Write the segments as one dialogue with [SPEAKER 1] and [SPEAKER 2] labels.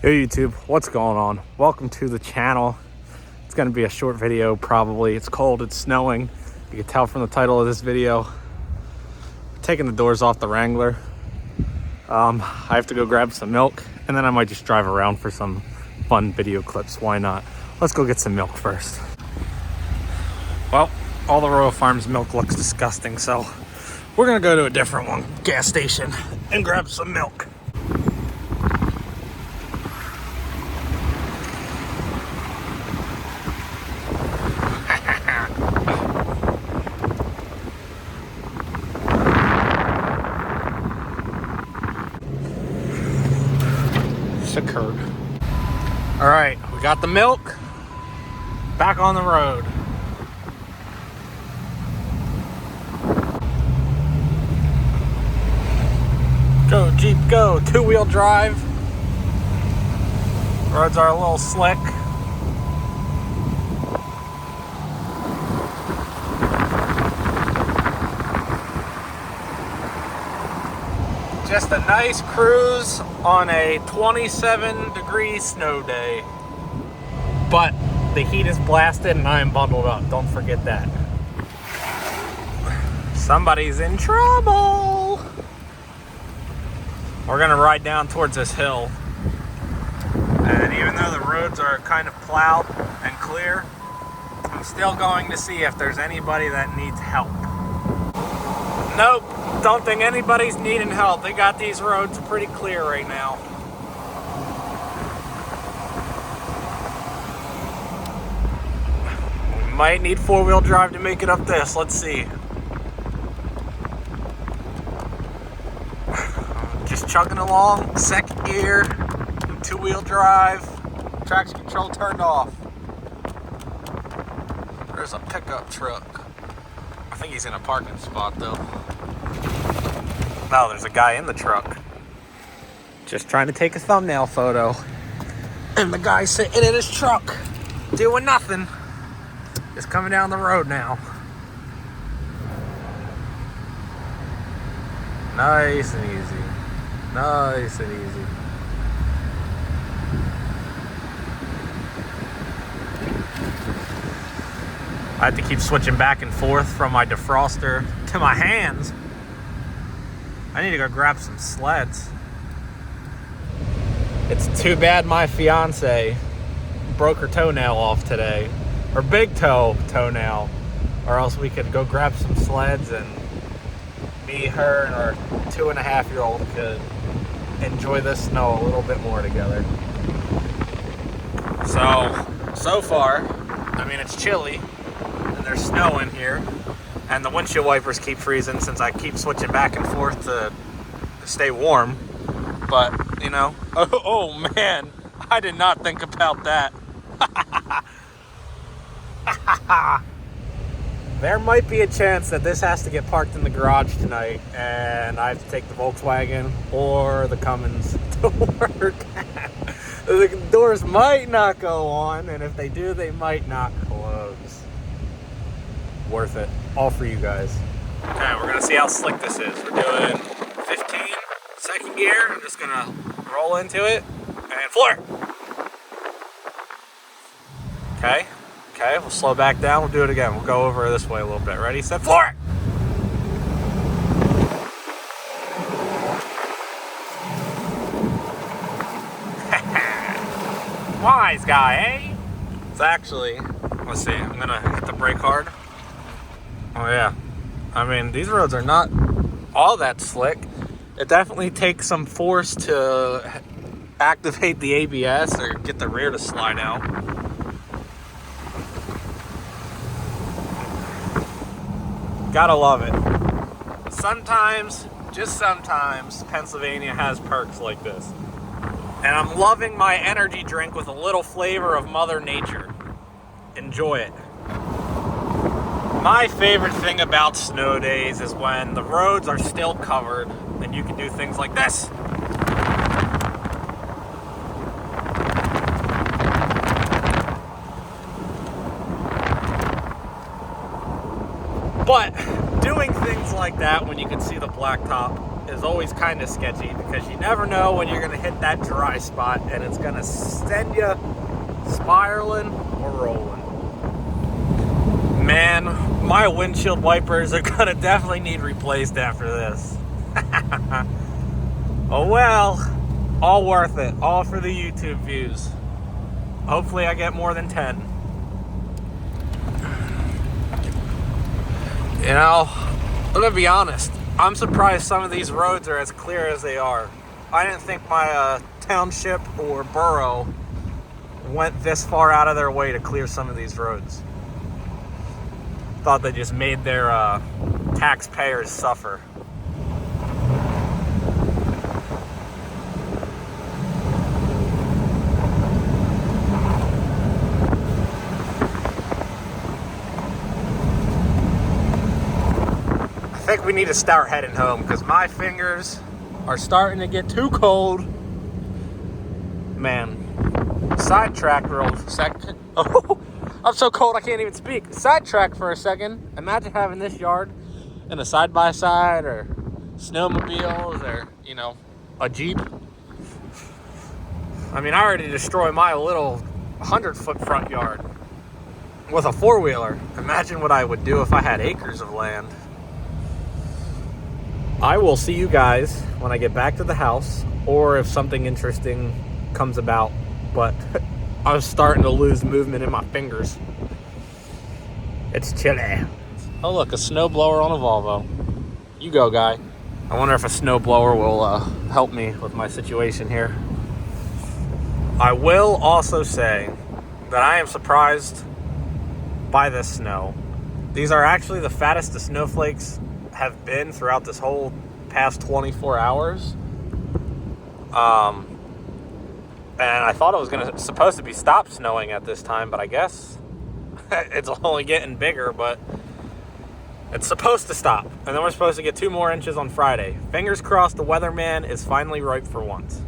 [SPEAKER 1] Hey YouTube, what's going on? Welcome to the channel. It's going to be a short video probably. It's cold, it's snowing. You can tell from the title of this video. Taking the doors off the Wrangler. I have to go grab some milk and then I might just drive around for some fun video clips. Why not? Let's go get some milk first. Well, all the Royal Farms milk looks disgusting, so we're going to go to a different one, gas station, and grab some milk. Occurred. All right, we got the milk back on the road. Go Jeep, go. Two-wheel drive. Roads are a little slick. Just a nice cruise on a 27-degree snow day. But the heat is blasted and I am bundled up. Don't forget that. Somebody's in trouble. We're gonna ride down towards this hill. And even though the roads are kind of plowed and clear, I'm still going to see if there's anybody that needs help. Nope. Don't think anybody's needing help. They got these roads pretty clear right now. We might need four-wheel drive to make it up this. Let's see. Just chugging along. Second gear. Two-wheel drive. Traction control turned off. There's a pickup truck. I think he's in a parking spot though. No, there's a guy in the truck. Just trying to take a thumbnail photo. And the guy sitting in his truck, doing nothing, is coming down the road now. Nice and easy. Nice and easy. I have to keep switching back and forth from my defroster to my hands. I need to go grab some sleds. It's too bad my fiance broke her toenail off today. Her big toenail. Or else we could go grab some sleds and me, her, and our 2.5-year-old could enjoy the snow a little bit more together. So far, I mean, it's chilly and there's snow in here. And the windshield wipers keep freezing since I keep switching back and forth to stay warm. But, you know, oh man, I did not think about that. There might be a chance that this has to get parked in the garage tonight and I have to take the Volkswagen or the Cummins to work. The doors might not go on, and if they do, they might not close. Worth it. All for you guys. Okay, we're gonna see how slick this is. We're doing 15, second gear. I'm just gonna roll into it and floor it. Okay, we'll slow back down. We'll do it again. We'll go over this way a little bit. Ready, set, floor it. Wise guy, eh? It's actually, let's see, I'm gonna hit the brake hard. Oh yeah, I mean, these roads are not all that slick. It definitely takes some force to activate the ABS or get the rear to slide out. Gotta love it. Sometimes, just sometimes, Pennsylvania has perks like this. And I'm loving my energy drink with a little flavor of Mother Nature. Enjoy it. My favorite thing about snow days is when the roads are still covered and you can do things like this. But doing things like that when you can see the blacktop is always kind of sketchy because you never know when you're going to hit that dry spot and it's going to send you spiraling or rolling. Man, my windshield wipers are going to definitely need replaced after this. Oh well, all worth it. All for the YouTube views. Hopefully I get more than 10. You know, I'm gonna be honest, I'm surprised some of these roads are as clear as they are. I didn't think my township or borough went this far out of their way to clear some of these roads. Thought they just made their taxpayers suffer. I think we need to start heading home because my fingers are starting to get too cold. Man, sidetrack real second. Oh, I'm so cold I can't even speak. Sidetrack for a second. Imagine having this yard and a side-by-side or snowmobiles or, you know, a Jeep. I mean, I already destroyed my little 100-foot front yard with a four-wheeler. Imagine what I would do if I had acres of land. I will see you guys when I get back to the house or if something interesting comes about, but I was starting to lose movement in my fingers. It's chilly. Oh look, a snowblower on a Volvo. You go, guy. I wonder if a snowblower will help me with my situation here. I will also say that I am surprised by this snow. These are actually the fattest the snowflakes have been throughout this whole past 24 hours. And I thought it was supposed to be stopped snowing at this time, but I guess it's only getting bigger, but it's supposed to stop. And then we're supposed to get 2 more inches on Friday. Fingers crossed the weatherman is finally right for once.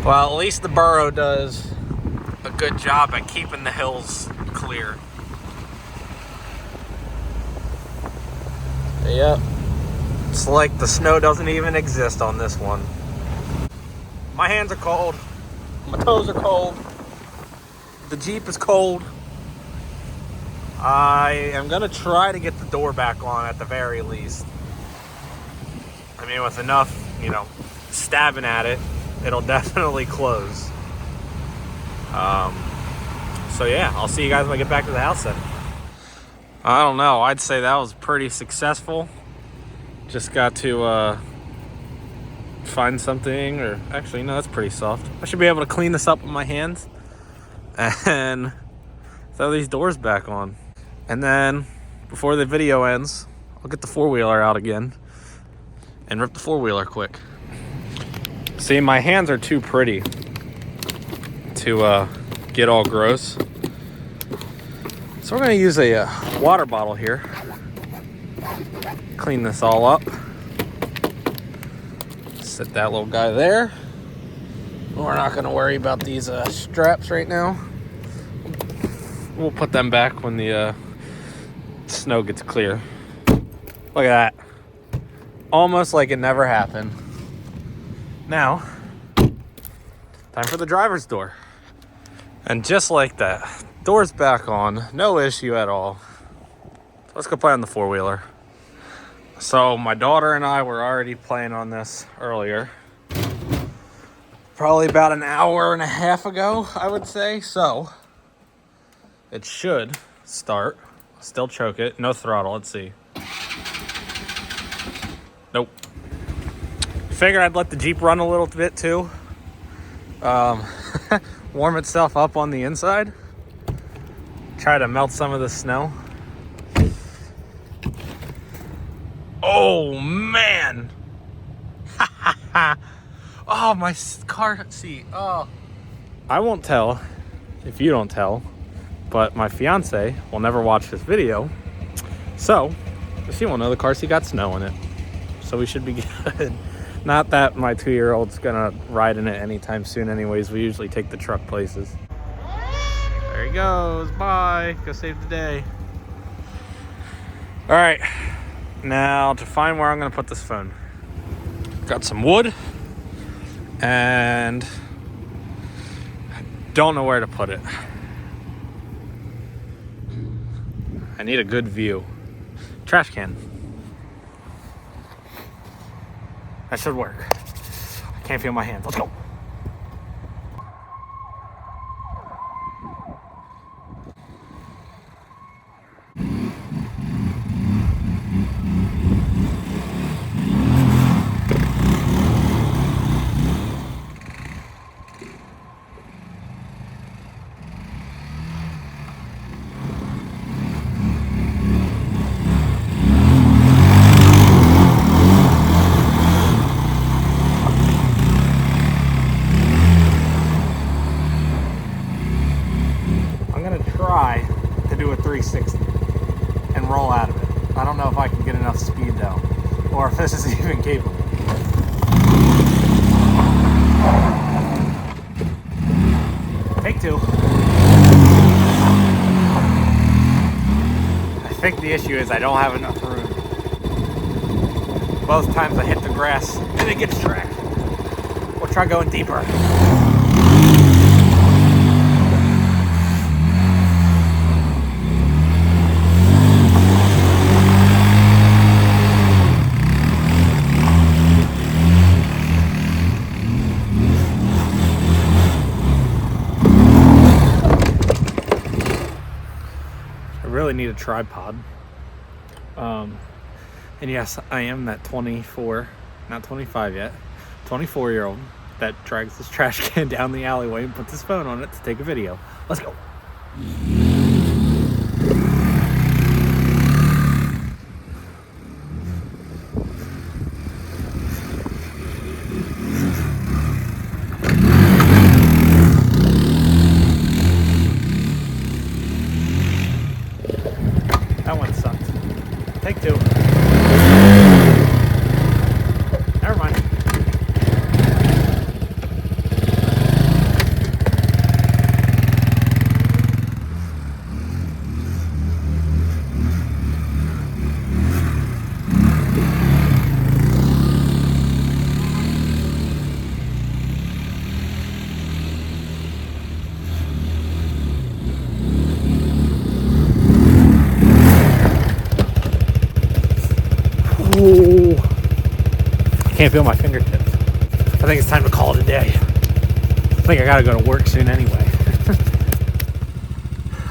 [SPEAKER 1] Well, at least the borough does a good job at keeping the hills clear. Yep, it's like the snow doesn't even exist on this one. My hands are cold, my toes are cold, the Jeep is cold. I am gonna try to get the door back on at the very least. I mean, with enough, you know, stabbing at it, it'll definitely close. So yeah, I'll see you guys when I get back to the house then. I don't know. I'd say that was pretty successful. Just got to find something, or actually, no, that's pretty soft. I should be able to clean this up with my hands and throw these doors back on. And then, before the video ends, I'll get the four-wheeler out again and rip the four-wheeler quick. See, my hands are too pretty to get all gross. So we're going to use a water bottle here. Clean this all up. Set that little guy there. We're not going to worry about these straps right now. We'll put them back when the snow gets clear. Look at that. Almost like it never happened. Now, time for the driver's door. And just like that, door's back on, no issue at all. Let's go play on the four-wheeler. So my daughter and I were already playing on this earlier. Probably about an hour and a half ago, I would say. So it should start. Still choke it, no throttle, let's see. Nope. Figure I'd let the Jeep run a little bit too. Warm itself up on the inside. Try to melt some of the snow. Oh man! Oh, my car seat. Oh, I won't tell if you don't tell, but my fiance will never watch this video, so she won't know the car seat got snow in it. So we should be good. Not that my 2-year-old's gonna ride in it anytime soon anyways. We usually take the truck places. There he goes. Bye. Go save the day. All right. Now to find where I'm gonna put this phone. Got some wood and I don't know where to put it. I need a good view. Trash can. That should work. I can't feel my hands. Let's go. Try to do a 360 and roll out of it. I don't know if I can get enough speed though, or if this is even capable. Take two. I think the issue is I don't have enough room. Both times I hit the grass and it gets tracked. We'll try going deeper. Really need a tripod. And yes, I am that 24, not 25 yet, 24-year-old that drags this trash can down the alleyway and puts his phone on it to take a video. Let's go. That one sucked. Take two. Never mind. Ooh. Can't feel my fingertips. I think it's time to call it a day. I think I gotta go to work soon anyway.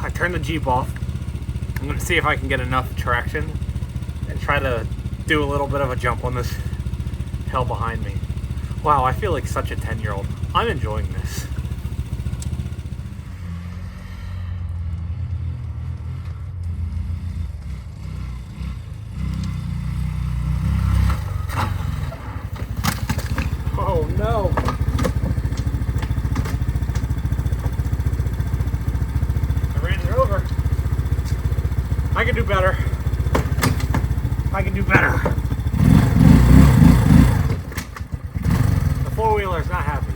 [SPEAKER 1] I turned the Jeep off. I'm gonna see if I can get enough traction and try to do a little bit of a jump on this hill behind me. Wow, I feel like such a 10-year-old. I'm enjoying this. Oh no. I ran it over. I can do better. I can do better. The four-wheeler's not happy.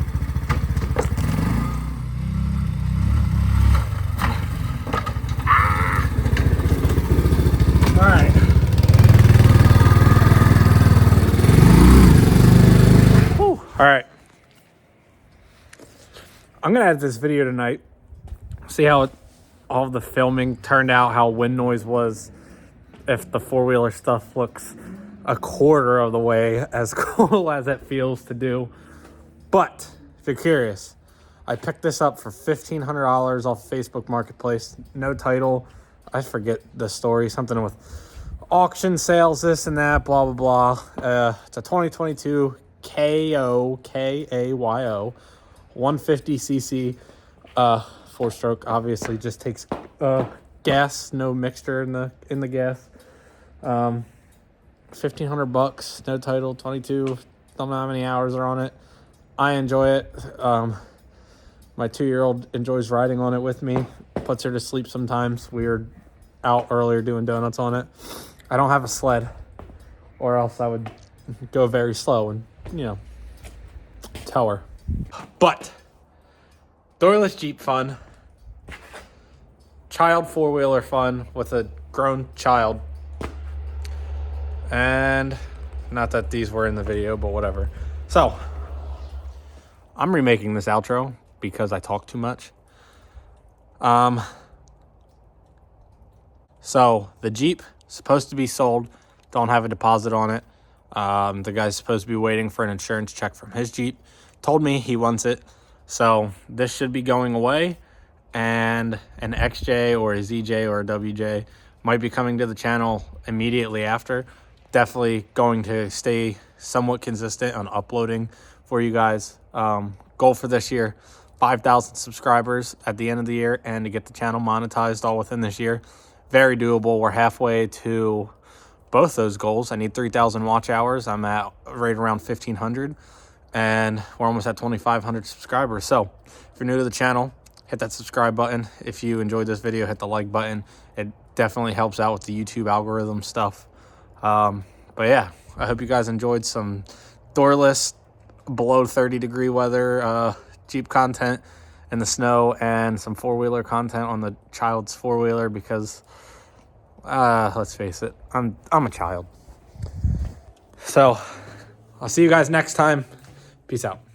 [SPEAKER 1] Ah. All right. All right, I'm gonna edit this video tonight, see how all of the filming turned out, how wind noise was, if the four-wheeler stuff looks a quarter of the way as cool as it feels to do. But if you're curious, I picked this up for $1,500 off Facebook Marketplace, no title. I forget the story, something with auction sales, this and that, blah, blah, blah. It's a 2022 Kayo 150cc 4-stroke. Obviously just takes gas, no mixture in the gas. $1,500, no title, 22, don't know how many hours are on it. I enjoy it. My 2-year-old enjoys riding on it with me, puts her to sleep sometimes. We were out earlier doing donuts on it. I don't have a sled, or else I would go very slow and, you know, tow her. But doorless Jeep fun, child four-wheeler fun with a grown child. And not that these were in the video, but whatever. So I'm remaking this outro because I talk too much. So the Jeep supposed to be sold. Don't have a deposit on it. The guy's supposed to be waiting for an insurance check from his Jeep. Told me he wants it. So this should be going away, and an XJ or a ZJ or a WJ might be coming to the channel immediately after. Definitely going to stay somewhat consistent on uploading for you guys. Goal for this year, 5,000 subscribers at the end of the year, and to get the channel monetized all within this year. Very doable. We're halfway to both those goals. I need 3,000 watch hours. I'm at right around 1,500, and we're almost at 2,500 subscribers. So if you're new to the channel, hit that subscribe button. If you enjoyed this video, hit the like button. It definitely helps out with the YouTube algorithm stuff. But yeah, I hope you guys enjoyed some doorless, below 30-degree weather Jeep content in the snow, and some four-wheeler content on the child's four-wheeler, because let's face it, I'm a child. So I'll see you guys next time. Peace out.